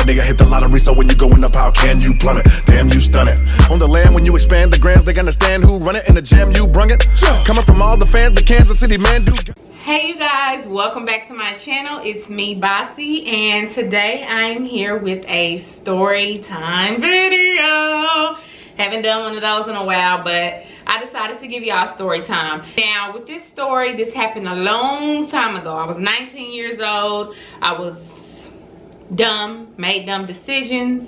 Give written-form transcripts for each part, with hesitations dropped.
a nigga hit the lottery, so when you going up, how can you plummet? Damn, you stun it. On the land, when you expand the grands, they understand who run it. In the jam, you brung it. Coming from all the fans, the Kansas City man do. Hey you guys, welcome back to my channel. It's me, Bossy, and today I'm here with a story time video. Haven't done one of those in a while, but I decided to give y'all story time. Now, with this story, this happened a long time ago. I was 19 years old. I was dumb, made dumb decisions,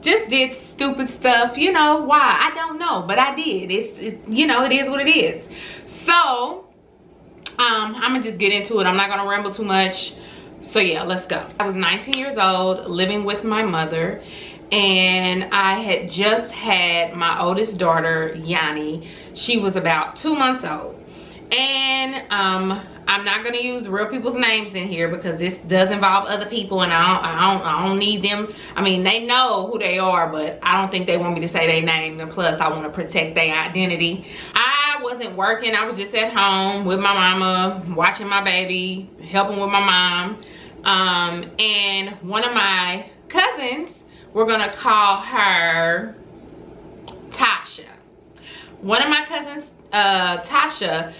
just did stupid stuff. You know why? I don't know, but I did. You know, it is what it is. So I'm gonna just get into it. I'm not gonna ramble too much. So yeah, let's go. I was 19 years old, living with my mother, and I had just had my oldest daughter, Yanni. She was about 2 months old. And I'm not gonna use real people's names in here because this does involve other people, and I don't need them. I mean, they know who they are, but I don't think they want me to say their name, and plus I want to protect their identity. I wasn't working. I was just at home with my mama, watching my baby, helping with my mom. And one of my cousins, we're gonna call her Tasha. One of my cousins, Tasha,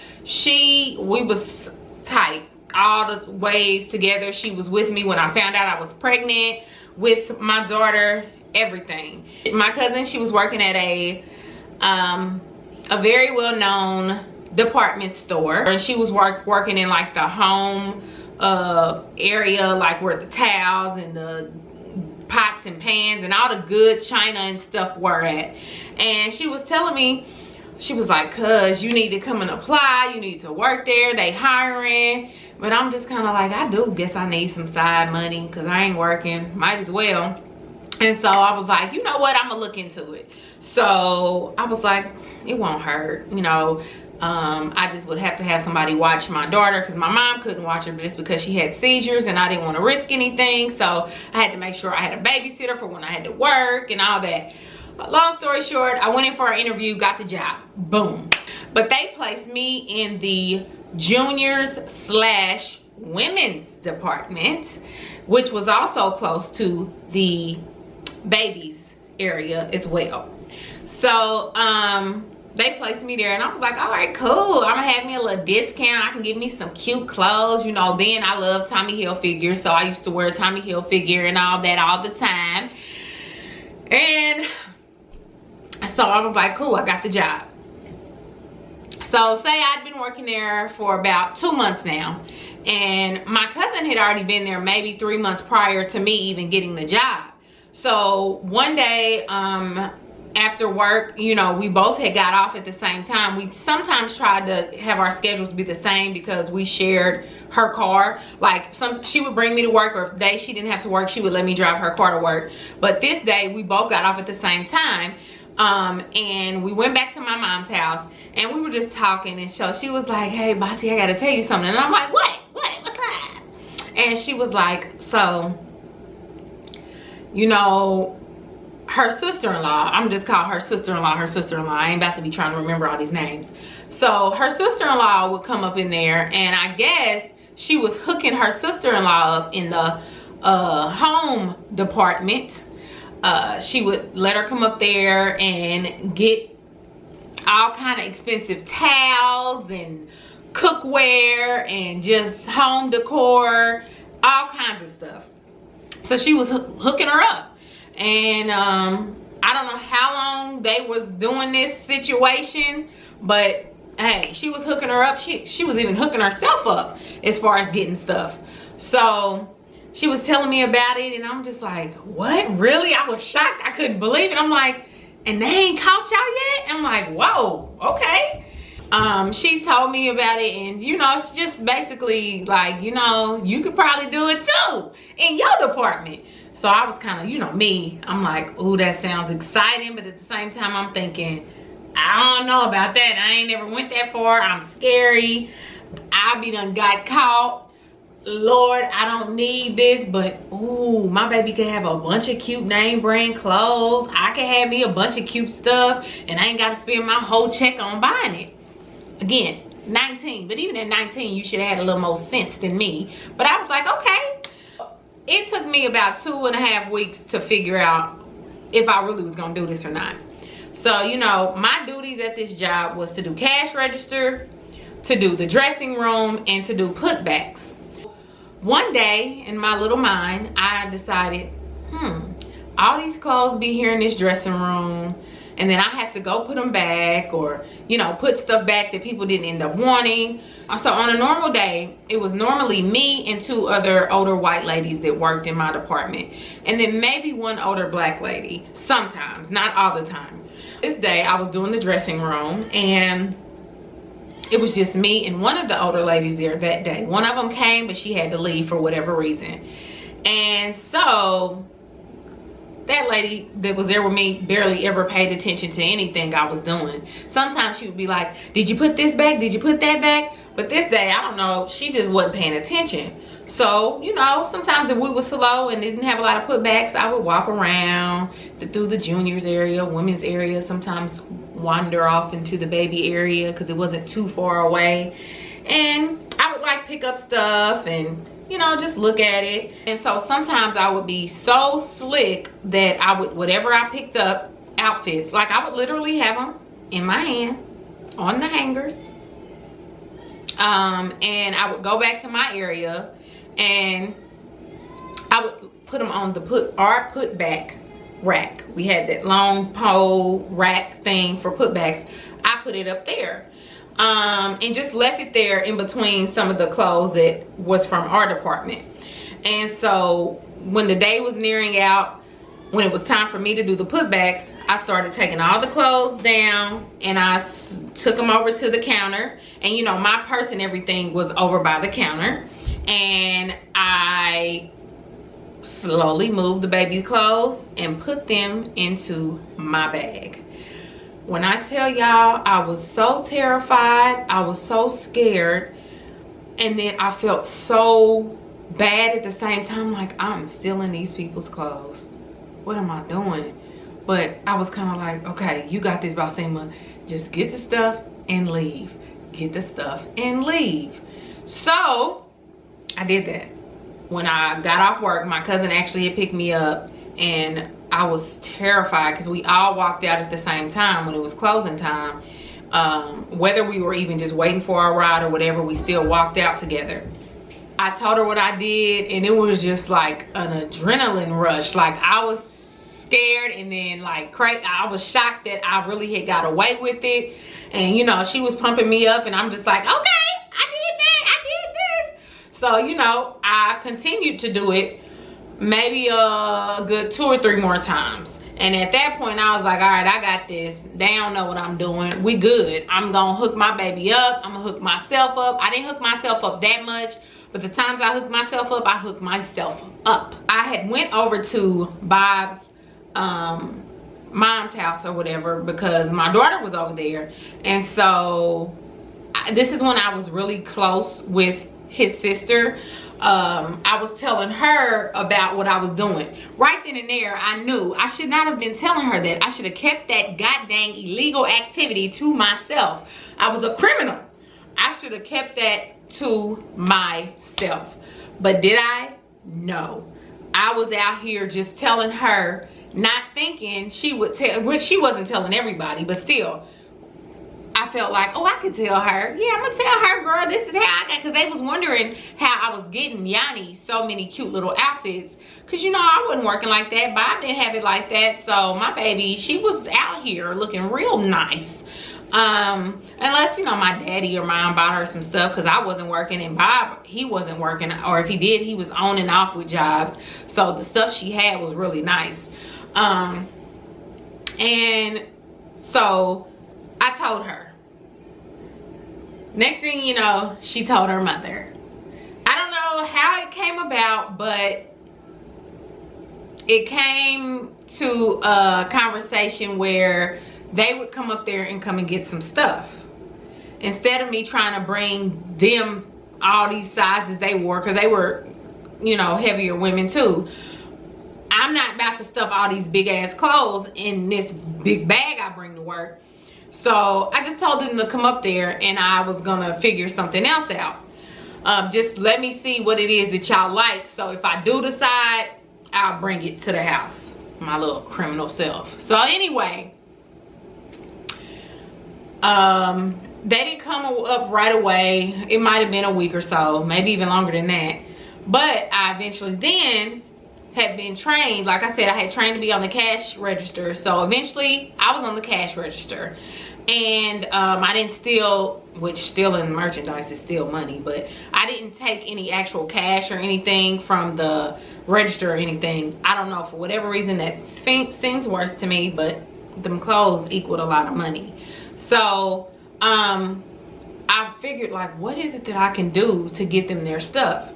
we was tight all the ways together. She was with me when I found out I was pregnant with my daughter, everything. My cousin, she was working at a very well-known department store, and she was working in like the home area, like where the towels and the pots and pans and all the good china and stuff were at. And she was telling me, she was like, cuz you need to come and apply, you need to work there, they hiring. But I'm just kind of like, I do guess I need some side money because I ain't working, might as well. And so I was like, you know what, I'm gonna look into it. So I was like, it won't hurt, you know. I just would have to have somebody watch my daughter because my mom couldn't watch her just because she had seizures, and I didn't want to risk anything. So I had to make sure I had a babysitter for when I had to work and all that. But long story short, I went in for an interview, got the job, boom. But they placed me in the juniors/women's department, which was also close to the babies area as well. So they placed me there, and I was like, all right, cool, I'm gonna have me a little discount, I can get me some cute clothes, you know. Then I love Tommy Hilfiger, so I used to wear Tommy Hilfiger and all that all the time. And so I was like, cool, I got the job. So say I'd been working there for about 2 months now, and my cousin had already been there maybe 3 months prior to me even getting the job. So one day, after work, you know, we both had got off at the same time. We sometimes tried to have our schedules be the same because we shared her car. Like, she would bring me to work, or if the day she didn't have to work, she would let me drive her car to work. But this day, we both got off at the same time. And we went back to my mom's house, and we were just talking, and so she was like, hey, Bossy, I gotta tell you something. And I'm like, what's that? And she was like, so, you know, her sister-in-law, I'm just call her sister-in-law, I ain't about to be trying to remember all these names. So her sister-in-law would come up in there, and I guess she was hooking her sister-in-law up in the home department. She would let her come up there and get all kind of expensive towels and cookware and just home decor, all kinds of stuff. So she was hooking her up. And I don't know how long they was doing this situation, but hey, she was hooking her up. She was even hooking herself up as far as getting stuff. So she was telling me about it, and I'm just like, what? Really? I was shocked. I couldn't believe it. I'm like, and they ain't caught y'all yet? I'm like, whoa, okay. She told me about it, and you know, she just basically like, you know, you could probably do it too in your department. So I was kind of, you know, me, I'm like, ooh, that sounds exciting, but at the same time I'm thinking, I don't know about that. I ain't never went that far. I'm scary. I be done got caught. Lord, I don't need this, but ooh, my baby could have a bunch of cute name brand clothes. I could have me a bunch of cute stuff, and I ain't got to spend my whole check on buying it. Again, 19, but even at 19, you should have had a little more sense than me. But I was like, okay. it took me about 2.5 weeks to figure out if I really was gonna do this or not. So, you know, my duties at this job was to do cash register, to do the dressing room, and to do putbacks. One day in my little mind, I decided, all these clothes be here in this dressing room, and then I have to go put them back, or, you know, put stuff back that people didn't end up wanting. So on a normal day, it was normally me and 2 other older white ladies that worked in my department, and then maybe 1 older black lady, sometimes, not all the time. This day I was doing the dressing room, and it was just me and 1 of the older ladies there that day. One of them came, but she had to leave for whatever reason. And so that lady that was there with me barely ever paid attention to anything I was doing. Sometimes she would be like, did you put this back? Did you put that back? But this day, I don't know, she just wasn't paying attention. So, you know, sometimes if we were slow and didn't have a lot of putbacks, I would walk around through the juniors area, women's area, sometimes wander off into the baby area because it wasn't too far away. And I would like pick up stuff and, you know, just look at it. And so sometimes I would be so slick that I would, whatever I picked up, outfits, like I would literally have them in my hand on the hangers. And I would go back to my area and I would put them on the putback rack. We had that long pole rack thing for putbacks. I put it up there. And just left it there in between some of the clothes that was from our department. And so when the day was nearing out, when it was time for me to do the putbacks, I started taking all the clothes down and I took them over to the counter. And you know, my purse and everything was over by the counter. And I slowly moved the baby's clothes and put them into my bag. When I tell y'all, I was so terrified, I was so scared, and then I felt so bad at the same time, like I'm stealing these people's clothes. What am I doing? But I was kind of like, okay, you got this, Balsima. Just get the stuff and leave. Get the stuff and leave. So I did that. When I got off work, my cousin actually had picked me up, and I was terrified because we all walked out at the same time when it was closing time. Whether we were even just waiting for our ride or whatever, we still walked out together. I told her what I did, and it was just like an adrenaline rush. Like I was scared, and then like crazy. I was shocked that I really had got away with it. And you know, she was pumping me up, and I'm just like, okay, I did that, I did this. So you know, I continued to do it maybe a good 2 or 3 more times. And at that point I was like, all right, I got this. They don't know what I'm doing. We good. I'm gonna hook my baby up. I'm gonna hook myself up. I didn't hook myself up that much, but the times I hooked myself up, I hooked myself up. I had went over to Bob's mom's house or whatever because my daughter was over there. And so this is when I was really close with his sister. I was telling her about what I was doing. Right then and there, I knew I should not have been telling her that. I should have kept that goddamn illegal activity to myself. I was a criminal. I should have kept that to myself. But did I? No. I was out here just telling her, not thinking she would tell, which she wasn't telling everybody, but still. I felt like, oh, I could tell her. Yeah, I'm gonna tell her, girl, this is how I got, because they was wondering how I was getting Yanni so many cute little outfits. Because, you know, I wasn't working like that. Bob didn't have it like that. So my baby, she was out here looking real nice. Unless, you know, my daddy or mom bought her some stuff because I wasn't working, and Bob, he wasn't working. Or if he did, he was on and off with jobs. So the stuff she had was really nice. And so I told her. Next thing you know, she told her mother. I don't know how it came about, but it came to a conversation where they would come up there and come and get some stuff. Instead of me trying to bring them all these sizes they wore, because they were, you know, heavier women too. I'm not about to stuff all these big ass clothes in this big bag I bring to work. So I just told them to come up there and I was gonna figure something else out. Just let me see what it is that y'all like. So if I do decide, I'll bring it to the house. My little criminal self. So anyway, they didn't come up right away. It might have been a week or so, maybe even longer than that. But I eventually then had been trained. Like I said, I had trained to be on the cash register. So eventually I was on the cash register. And I didn't steal, which stealing merchandise is still money, but I didn't take any actual cash or anything from the register or anything. I don't know, for whatever reason that seems worse to me, but them clothes equaled a lot of money. So I figured, like, what is it that I can do to get them their stuff?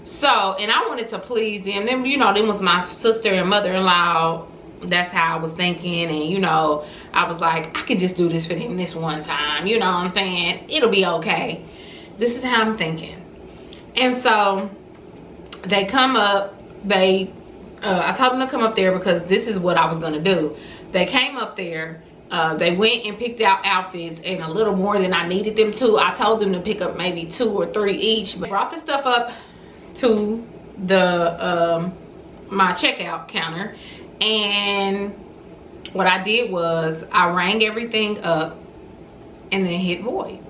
So, and I wanted to please them. Them, you know, them was my sister and mother-in-law. That's how I was thinking. And, you know, I was like, I could just do this for them this one time. You know what I'm saying? It'll be okay. This is how I'm thinking. And so they come up. I told them to come up there because this is what I was going to do. They came up there. They went and picked out outfits and a little more than I needed them to. I told them to pick up maybe 2 or 3 each. But brought the stuff up to the my checkout counter. And what I did was I rang everything up and then hit void.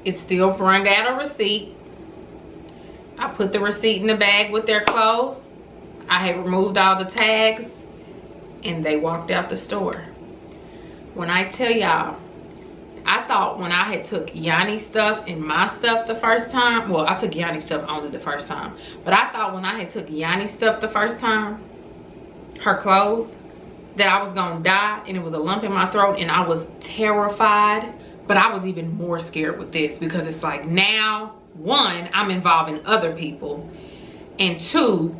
It still brought out a receipt. I put the receipt in the bag with their clothes. I had removed all the tags and they walked out the store. When I tell y'all, I thought when I had took Yanni's stuff and my stuff the first time, well, I took Yanni's stuff only the first time, but I thought when I had took Yanni's stuff the first time, her clothes, that I was gonna die and it was a lump in my throat and I was terrified. But I was even more scared with this because it's like, now, 1, I'm involving other people, and 2,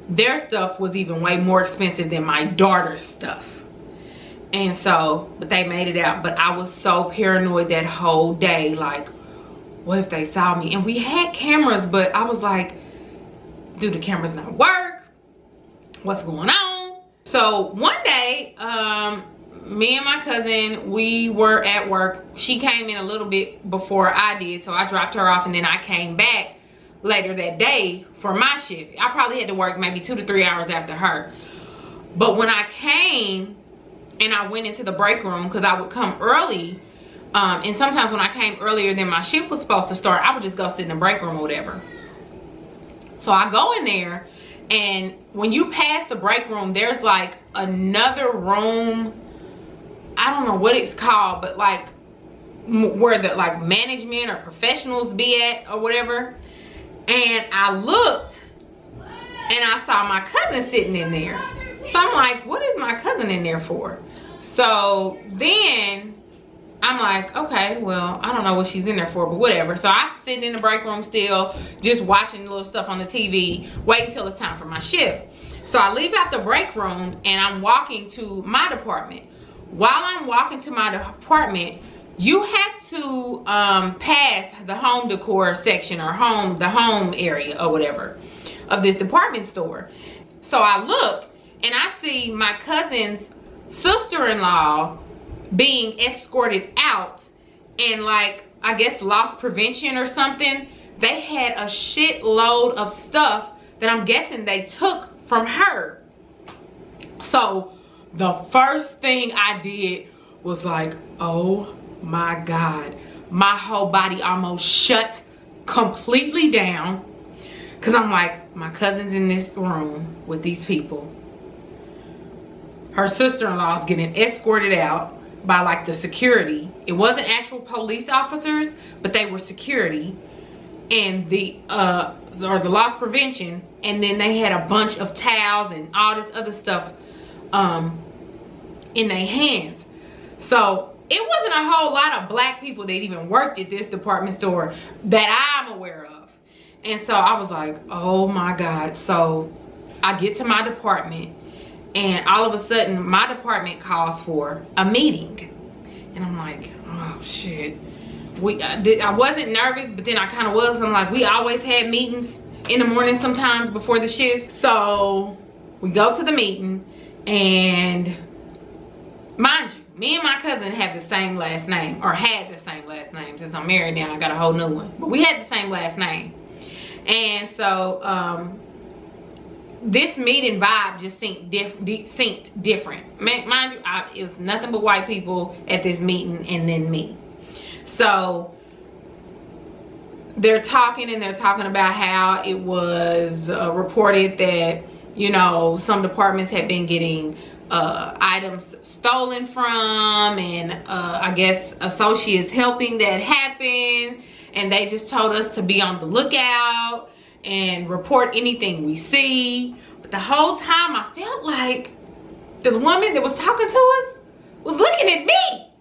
their stuff was even way more expensive than my daughter's stuff. And so, but they made it out. But I was so paranoid that whole day, like, what if they saw me? And we had cameras, but I was like, do the cameras not work? What's going on? So one day, me and my cousin, we were at work. She came in a little bit before I did, so I dropped her off and then I came back later that day for my shift. I probably had to work maybe 2 to 3 hours after her. But when I came and I went into the break room, because I would come early, and sometimes when I came earlier than my shift was supposed to start, I would just go sit in the break room or whatever. So I go in there, and when you pass the break room, there's like another room, I don't know what it's called, but like where the like management or professionals be at or whatever. And I looked and I saw my cousin sitting in there. So I'm like, what is my cousin in there for? So then I'm like, okay, well, I don't know what she's in there for, but whatever. So I'm sitting in the break room still, just watching little stuff on the TV, waiting till it's time for my shift. So I leave out the break room and I'm walking to my department. While I'm walking to my department, you have to pass the home decor section or the home area or whatever of this department store. So I look and I see my cousin's sister-in-law being escorted out, and like, I guess loss prevention or something. They had a shitload of stuff that I'm guessing they took from her. So the first thing I did was like, oh my God, my whole body almost shut completely down, because I'm like, my cousin's in this room with these people. Her sister-in-law is getting escorted out by like the security. It wasn't actual police officers, but they were security, and the loss prevention. And then they had a bunch of towels and all this other stuff in their hands. So it wasn't a whole lot of black people that even worked at this department store that I'm aware of. And so I was like, oh my God. So I get to my department, and all of a sudden my department calls for a meeting. And I'm like, oh shit. I wasn't nervous, but then I kind of was. I'm like, we always had meetings in the morning sometimes before the shifts. So we go to the meeting, and mind you, Me and my cousin have the same last name, or had the same last name. Since I'm married now, I got a whole new one. But we had the same last name. And so, this meeting vibe just synced different. Mind you, it was nothing but white people at this meeting and then me. So, they're talking about how it was reported that, you know, some departments had been getting items stolen from, and I guess associates helping that happen, and they just told us to be on the lookout and report anything we see. But the whole time I felt like the woman that was talking to us was looking at me,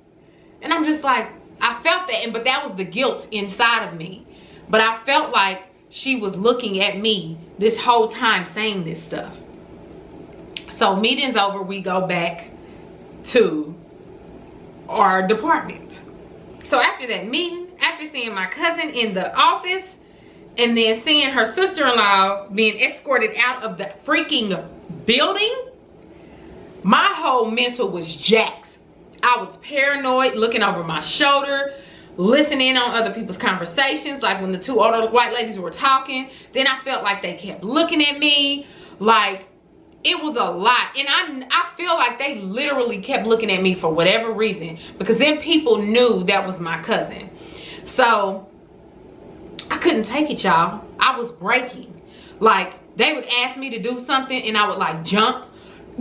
and I'm just like, I felt that, but that was the guilt inside of me. But I felt like she was looking at me this whole time saying this stuff. So meeting's over, we go back to our department. So after that meeting, after seeing my cousin in the office, and then seeing her sister-in-law being escorted out of the freaking building, my whole mental was jacked. I was paranoid, looking over my shoulder, listening on other people's conversations, like when the two older white ladies were talking. Then I felt like they kept looking at me, like it was a lot. And I feel like they literally kept looking at me for whatever reason, because then people knew that was my cousin. So I couldn't take it, y'all. I was breaking. Like, they would ask me to do something and I would like jump,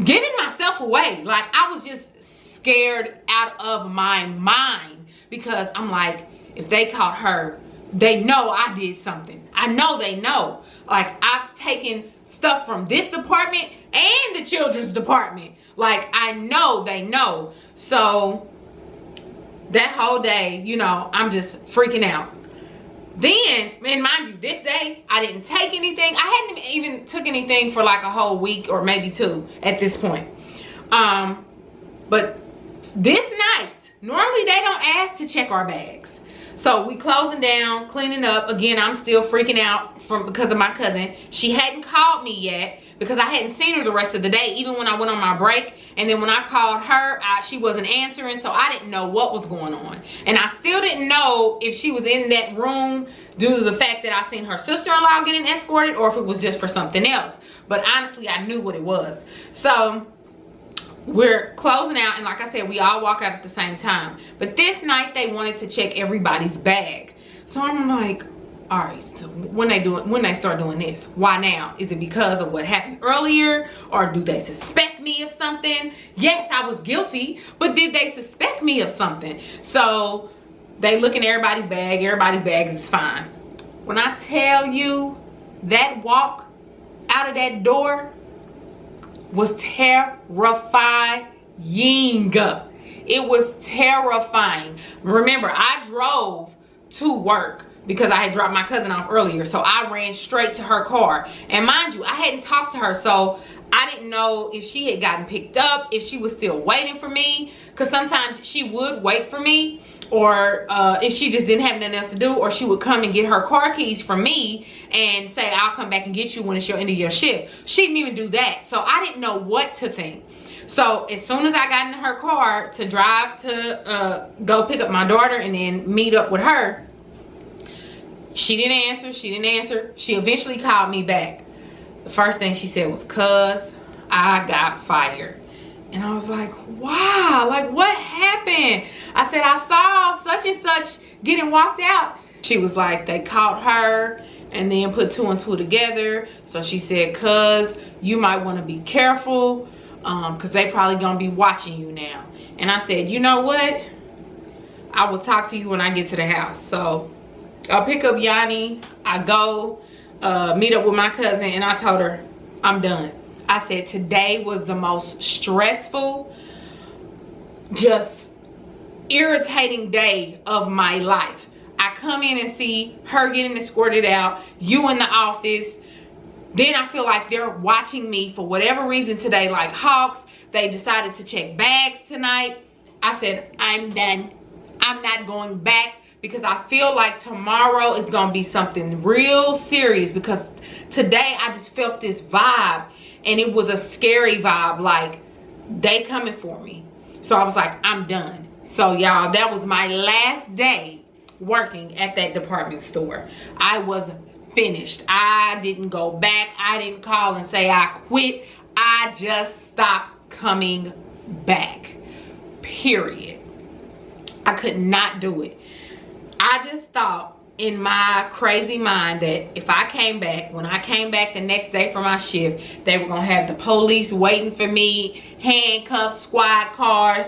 giving myself away. Like, I was just scared out of my mind. Because I'm like, if they caught her, they know I did something. I know they know. Like, I've taken stuff from this department and the children's department. Like, I know they know. So, that whole day, you know, I'm just freaking out. Then, and mind you, this day, I didn't take anything. I hadn't even took anything for like a whole week or maybe 2 at this point. But this night, normally they don't ask to check our bags. So we closing down, cleaning up. Again, I'm still freaking out because of my cousin. She hadn't called me yet because I hadn't seen her the rest of the day, even when I went on my break. And then when I called her, she wasn't answering, so I didn't know what was going on. And I still didn't know if she was in that room due to the fact that I seen her sister-in-law getting escorted, or if it was just for something else. But honestly, I knew what it was. So we're closing out, and like I said, we all walk out at the same time. But this night they wanted to check everybody's bag. So I'm like, all right, so when they start doing this, why now? Is it because of what happened earlier, or do they suspect me of something? Yes, I was guilty, but did they suspect me of something? So they look in everybody's bag is fine. When I tell you, that walk out of that door was terrifying. It was terrifying. Remember, I drove to work because I had dropped my cousin off earlier, so I ran straight to her car. And mind you, I hadn't talked to her, so I didn't know if she had gotten picked up, if she was still waiting for me, because sometimes she would wait for me, or if she just didn't have nothing else to do, or she would come and get her car keys from me and say, I'll come back and get you when it's your end of your shift. She didn't even do that, so I didn't know what to think. So as soon as I got in her car to drive to go pick up my daughter and then meet up with her, she didn't answer. She eventually called me back. The first thing she said was, "Cuz, I got fired." And I was like, wow, like what happened? I said, I saw such and such getting walked out. She was like, they caught her and then put 2 and 2 together. So she said, "Cuz, you might want to be careful because they probably gonna be watching you now." And I said, you know what? I will talk to you when I get to the house. So I'll pick up Yanni. I go meet up with my cousin, and I told her, I'm done. I said, today was the most stressful, just irritating day of my life. I come in and see her getting escorted out, you in the office. Then I feel like they're watching me for whatever reason today, like hawks. They decided to check bags tonight. I said, I'm done. I'm not going back, because I feel like tomorrow is going to be something real serious, because today I just felt this vibe, and it was a scary vibe, like they coming for me. So I was like, I'm done. So y'all, that was my last day working at that department store. I was finished. I didn't go back. I didn't call and say I quit. I just stopped coming back. Period. I could not do it. I just thought in my crazy mind that if I came back, when I came back the next day for my shift, they were gonna have the police waiting for me, handcuffs, squad cars,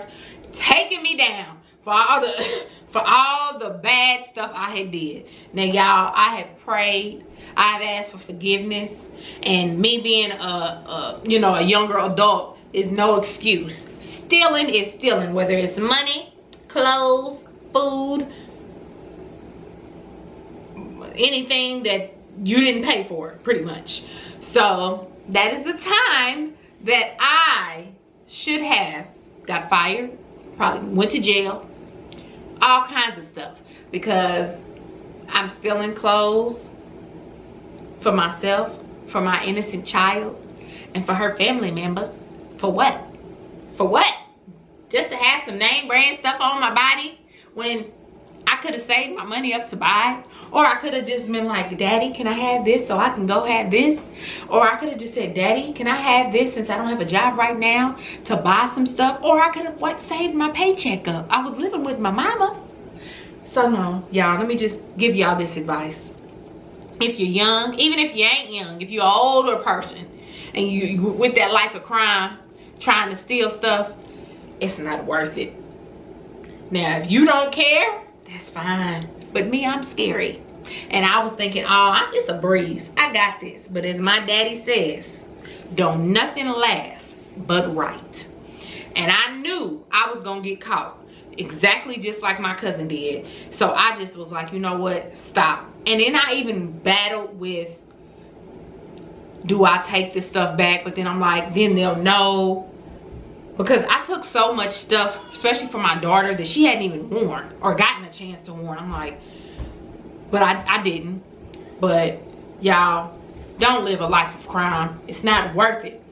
taking me down for all the bad stuff I had did. Now y'all, I have prayed, I've asked for forgiveness, and me being a younger adult is no excuse. Stealing is stealing, whether it's money, clothes, food, anything that you didn't pay for, pretty much. So that is the time that I should have got fired, probably went to jail, all kinds of stuff, because I'm stealing clothes for myself, for my innocent child, and for her family members. For what? For what? Just to have some name brand stuff on my body when I could have saved my money up to buy? Or I could have just been like, Daddy, can I have this so I can go have this? Or I could have just said, Daddy, can I have this since I don't have a job right now to buy some stuff? Or I could have saved my paycheck up. I was living with my mama. So no, y'all, let me just give y'all this advice. If you're young, even if you ain't young, if you're an older person and you with that life of crime, trying to steal stuff, it's not worth it. Now, if you don't care, that's fine. But me, I'm scary. And I was thinking, oh, it's a breeze. I got this. But as my daddy says, don't nothing last but right. And I knew I was going to get caught. Exactly just like my cousin did. So I just was like, you know what? Stop. And then I even battled with, do I take this stuff back? But then I'm like, then they'll know. Because I took so much stuff, especially for my daughter, that she hadn't even worn or gotten a chance to wear. I'm like, but I didn't. But y'all, don't live a life of crime. It's not worth it.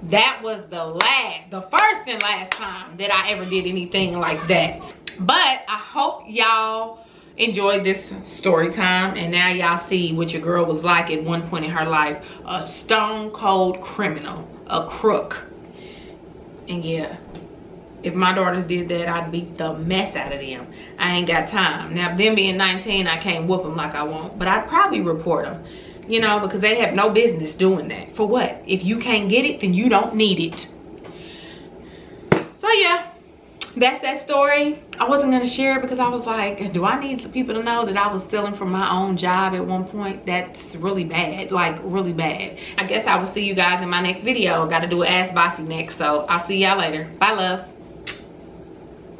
That was the first and last time that I ever did anything like that. But I hope y'all enjoyed this story time, and now y'all see what your girl was like at one point in her life. A stone cold criminal, a crook. And yeah, if my daughters did that, I'd beat the mess out of them. I ain't got time. Now, them being 19, I can't whoop them like I want. But I'd probably report them, you know, because they have no business doing that. For what? If you can't get it, then you don't need it. So yeah, that's that story. I wasn't going to share it because I was like, do I need people to know that I was stealing from my own job at one point? That's really bad, like really bad. I guess I will see you guys in my next video. Got to do an Ask Bossy next, so I'll see y'all later. Bye, loves.